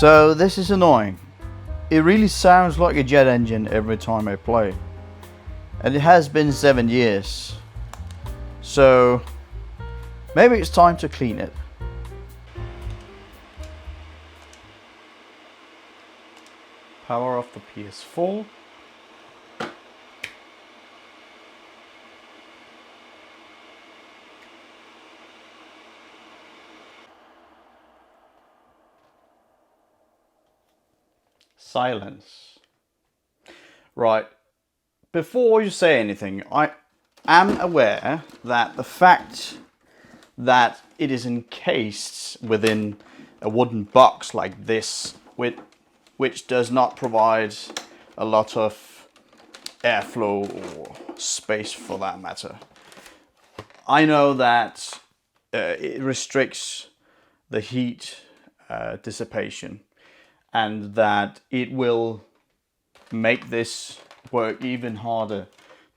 So this is annoying. It really sounds like a jet engine every time I play. And it has been 7 years. So maybe it's time to clean it. Power off the PS4. Silence. Right. Before you say anything, I am aware that the fact that it is encased within a wooden box like this, which does not provide a lot of airflow or space for that matter. I know that it restricts the heat dissipation, and that it will make this work even harder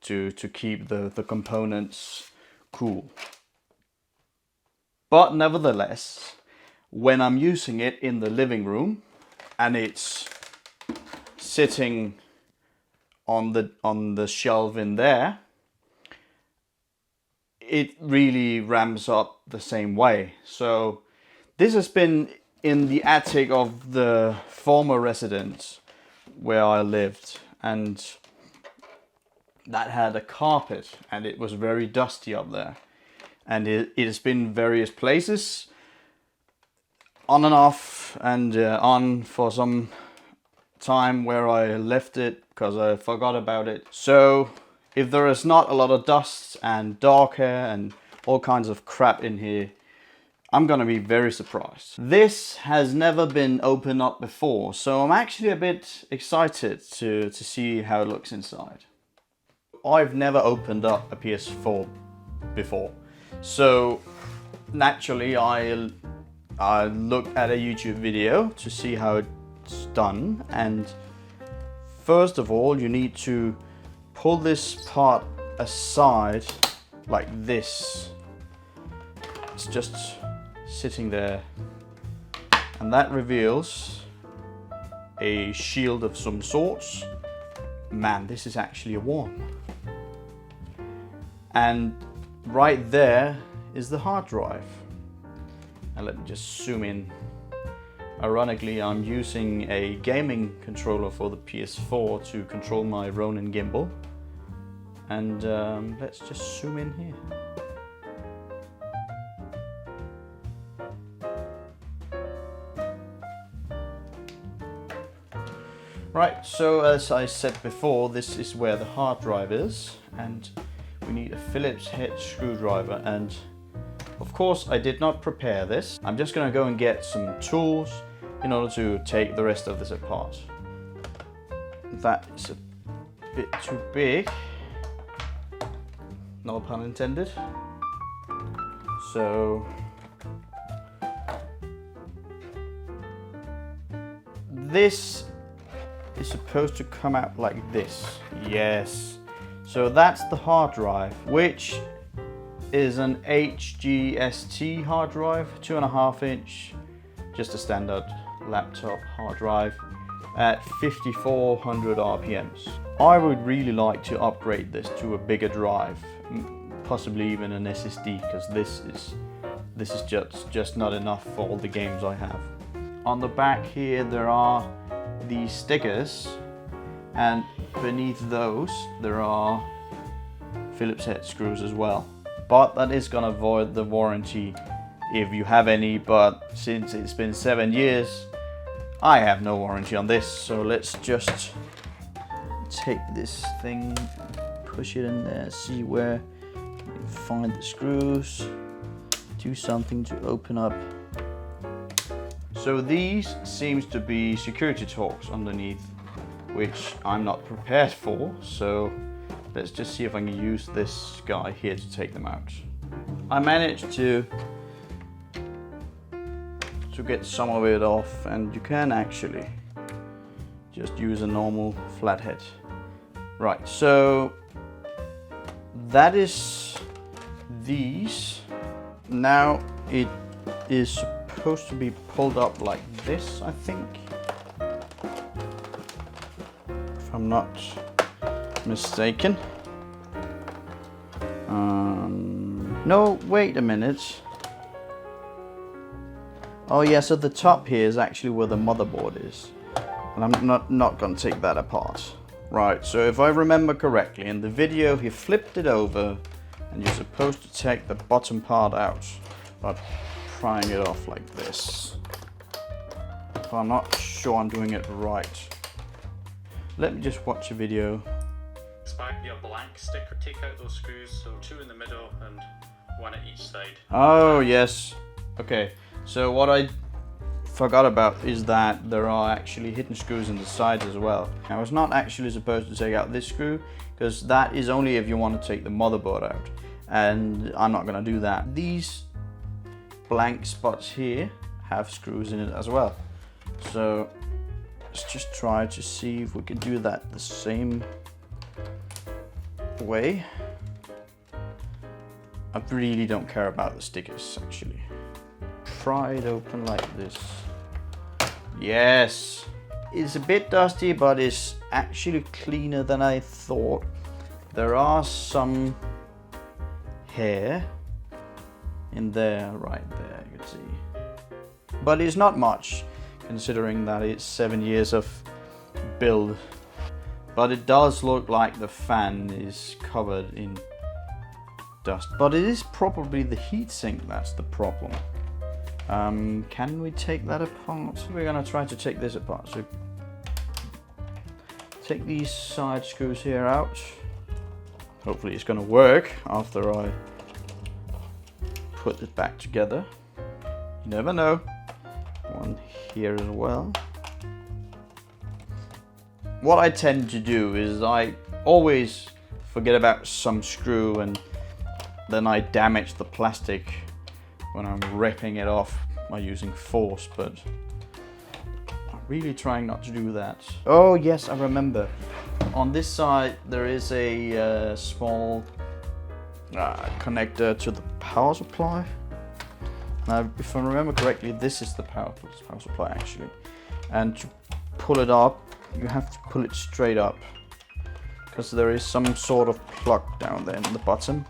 to keep the components cool. But nevertheless, when I'm using it in the living room and it's sitting on the shelf in there, it really ramps up the same way. So this has been in the attic of the former residence where I lived, and that had a carpet and it was very dusty up there, and it has been various places on and off and on for some time where I left it because I forgot about it. So if there is not a lot of dust and dark hair and all kinds of crap in here, I'm gonna be very surprised. This has never been opened up before, so I'm actually a bit excited to see how it looks inside. I've never opened up a PS4 before, so naturally I looked at a YouTube video to see how it's done. And first of all, you need to pull this part aside like this. It's just sitting there, and that reveals a shield of some sorts. Man, this is actually a worm. And right there is the hard drive. And let me just zoom in. Ironically, I'm using a gaming controller for the PS4 to control my Ronin gimbal. And let's just zoom in here. Right, so as I said before, this is where the hard drive is, and we need a Phillips head screwdriver. And of course I did not prepare this. I'm just gonna go and get some tools in order to take the rest of this apart. That is a bit too big, no pun intended. So this is supposed to come out like this. Yes. So that's the hard drive, which is an A.G.N.T hard drive, 2.5 inch, just a standard laptop hard drive at 5400 RPMs. I would really like to upgrade this to a bigger drive, possibly even an SSD, because this is just not enough for all the games I have. On the back here there are these stickers, and beneath those there are Phillips head screws as well. But that is gonna void the warranty if you have any, but since it's been 7 years, I have no warranty on this. So let's just take this thing, push it in there, see where you can find the screws, do something to open up. So these seems to be security torques underneath, which I'm not prepared for. So let's just see if I can use this guy here to take them out. I managed to get some of it off, and you can actually just use a normal flathead. Right, so that is these. Now it is supposed to be pulled up like this, I think. If I'm not mistaken. No, wait a minute. Oh yeah, so the top here is actually where the motherboard is. And I'm not going to take that apart. Right, so if I remember correctly, in the video he flipped it over and you're supposed to take the bottom part out by prying it off like this. But I'm not sure I'm doing it right. Let me just watch a video. This might be a blank sticker. Take out those screws, so 2 in the middle and 1 at each side. Oh yes. Okay, so what I forgot about is that there are actually hidden screws in the sides as well. I was not actually supposed to take out this screw because that is only if you want to take the motherboard out, and I'm not going to do that. These blank spots here have screws in it as well, so let's just try to see if we can do that the same way. I really don't care about the stickers actually. Pry it open like this. Yes, it's a bit dusty, but it's actually cleaner than I thought. There are some hair in there, right there, you can see. But it's not much, considering that it's 7 years of build. But it does look like the fan is covered in dust. But it is probably the heatsink that's the problem. Can we take that apart? We're gonna try to take this apart. So take these side screws here out. Hopefully it's gonna work after I put it back together. You never know. One here as well. What I tend to do is I always forget about some screw and then I damage the plastic when I'm ripping it off by using force, but I'm really trying not to do that. Oh yes, I remember. On this side there is a small connector to the power supply. Now, if I remember correctly, this is the power supply actually. And to pull it up, you have to pull it straight up, because there is some sort of plug down there in the bottom.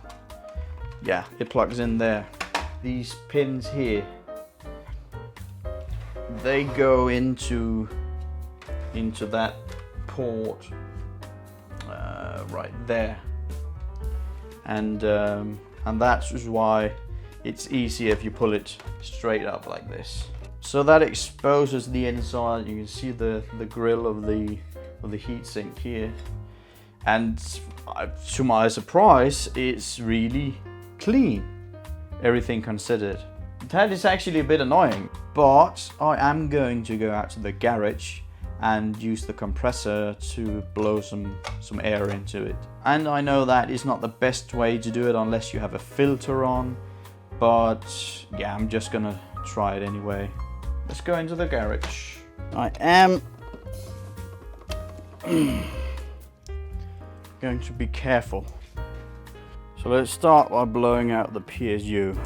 Yeah, it plugs in there. These pins here, they go into that port right there, and that's why it's easier if you pull it straight up like this. So that exposes the inside. You can see the grill of the heatsink here, and to my surprise, it's really clean. Everything considered. That is actually a bit annoying, but I am going to go out to the garage and use the compressor to blow some air into it. And I know that is not the best way to do it unless you have a filter on, but yeah, I'm just gonna try it anyway. Let's go into the garage. I am going to be careful. So let's start by blowing out the PSU.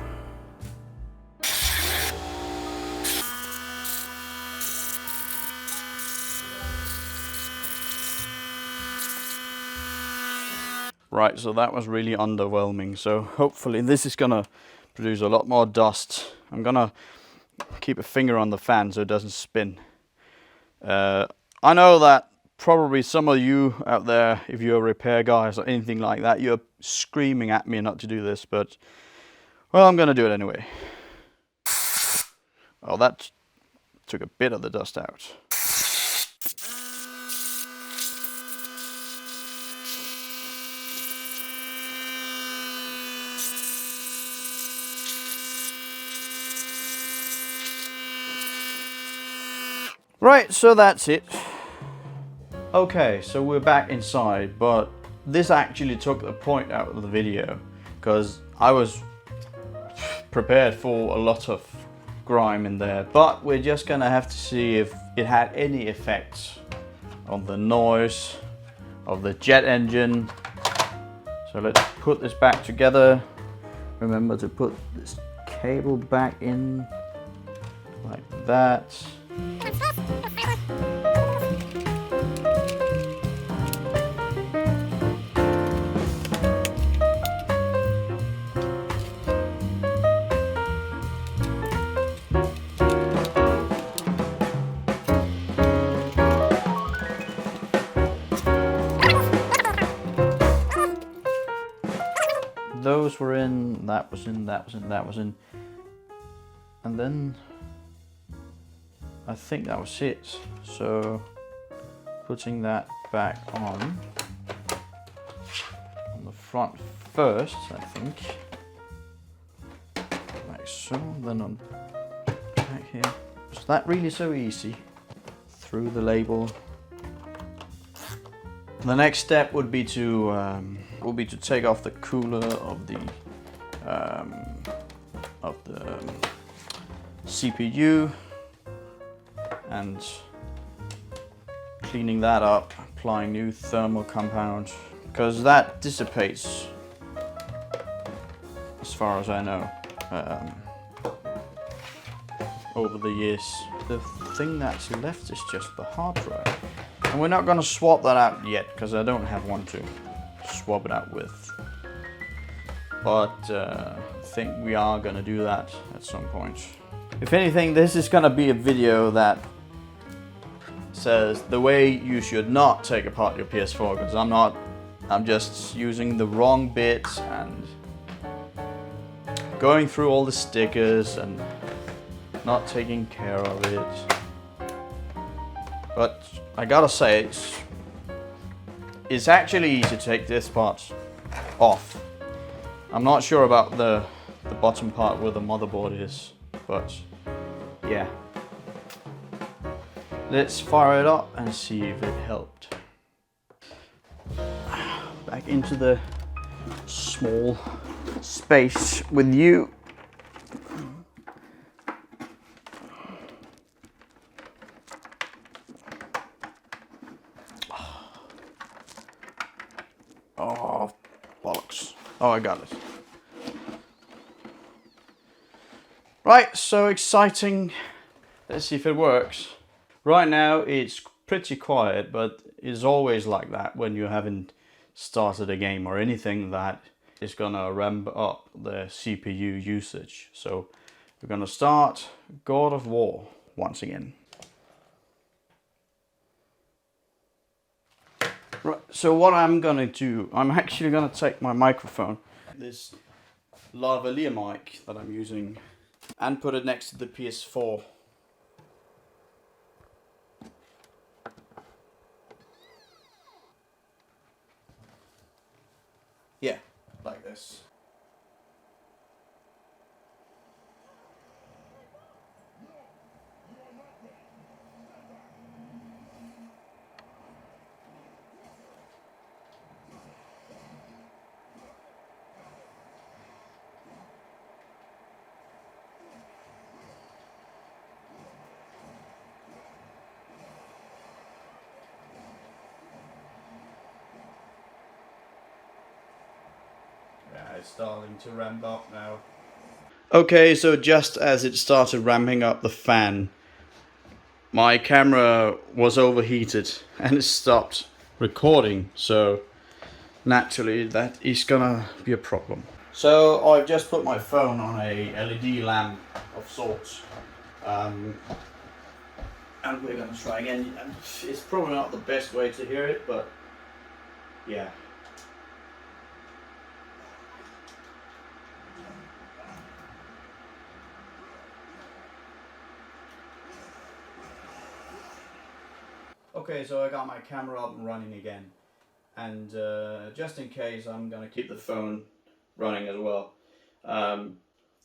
Right, so that was really underwhelming. So hopefully this is gonna produce a lot more dust. I'm gonna keep a finger on the fan so it doesn't spin. I know that probably some of you out there, if you're repair guys or anything like that, you're screaming at me not to do this, but well, I'm gonna do it anyway. Oh, that took a bit of the dust out. Right, so that's it. Okay, so we're back inside, but this actually took the point out of the video because I was prepared for a lot of grime in there, but we're just gonna have to see if it had any effect on the noise of the jet engine. So let's put this back together. Remember to put this cable back in that. Those were in, that was in, that was in, that was in. And then I think that was it. So putting that back on the front first, I think. Like so, then on back here. Is that really so easy? Through the label. The next step would be to take off the cooler of the CPU and cleaning that up, applying new thermal compound, because that dissipates, as far as I know, over the years. The thing that's left is just the hard drive. And we're not going to swap that out yet, because I don't have one to swap it out with. But I think we are going to do that at some point. If anything, this is going to be a video that says the way you should not take apart your PS4, because I'm just using the wrong bits and going through all the stickers and not taking care of it. But I gotta say, it's actually easy to take this part off. I'm not sure about the bottom part where the motherboard is, but yeah. Let's fire it up and see if it helped. Back into the small space with you. Oh, bollocks. Oh, I got it. Right, so exciting. Let's see if it works. Right now it's pretty quiet, but it's always like that when you haven't started a game or anything that is gonna ramp up the CPU usage. So we're gonna start God of War once again. Right, so what I'm gonna do, I'm actually gonna take my microphone, this lavalier mic that I'm using, and put it next to the PS4. Yeah, like this. Yeah, it's starting to ramp up now. Okay, so just as it started ramping up the fan, my camera was overheated and it stopped recording, so naturally that is gonna be a problem. So I've just put my phone on a LED lamp of sorts, and we're gonna try again. And it's probably not the best way to hear it, but yeah. Okay, so I got my camera up and running again, and just in case, I'm gonna keep the phone running as well. I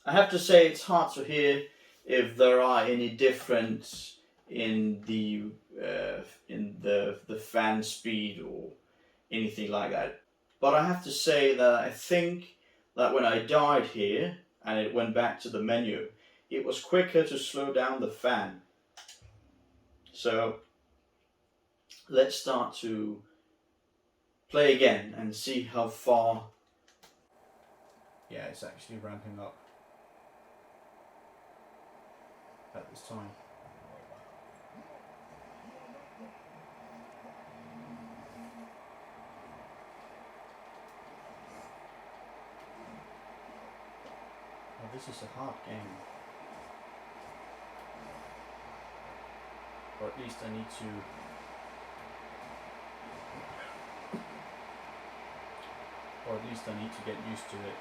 have to say it's hard to hear if there are any difference in the fan speed or anything like that. But I have to say that I think that when I died here and it went back to the menu, it was quicker to slow down the fan. So let's start to play again and see how far. Yeah, it's actually ramping up at this time. This is a hard game. Or at least I need to... Or at least I need to get used to it.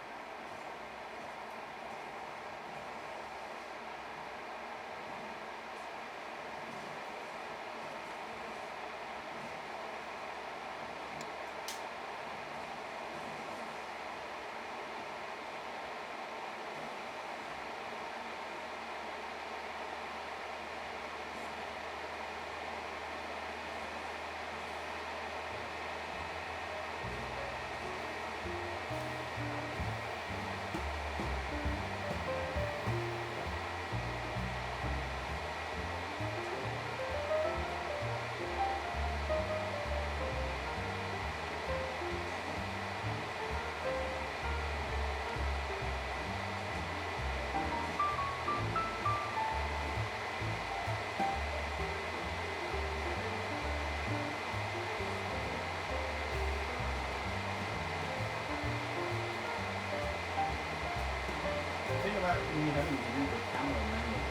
Think about me having to move the camera manually.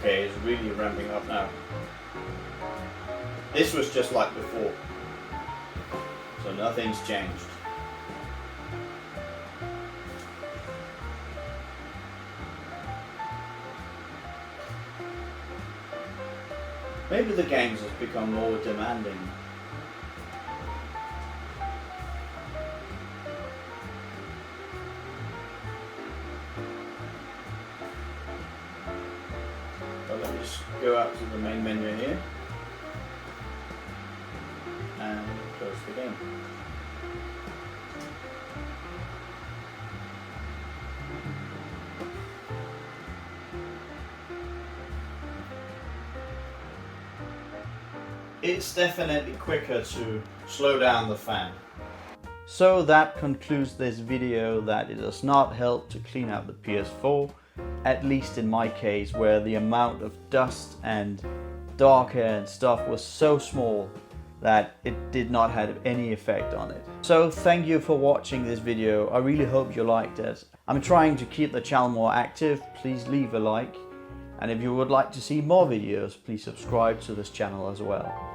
Okay, it's really ramping up now. This was just like before, so nothing's changed. Maybe the games have become more demanding. So let me just go out to the main menu here and close the game. It's definitely quicker to slow down the fan. So that concludes this video, that it does not help to clean out the PS4, at least in my case, where the amount of dust and dark hair and stuff was so small that it did not have any effect on it. So thank you for watching this video. I really hope you liked it. I'm trying to keep the channel more active. Please leave a like. And if you would like to see more videos, please subscribe to this channel as well.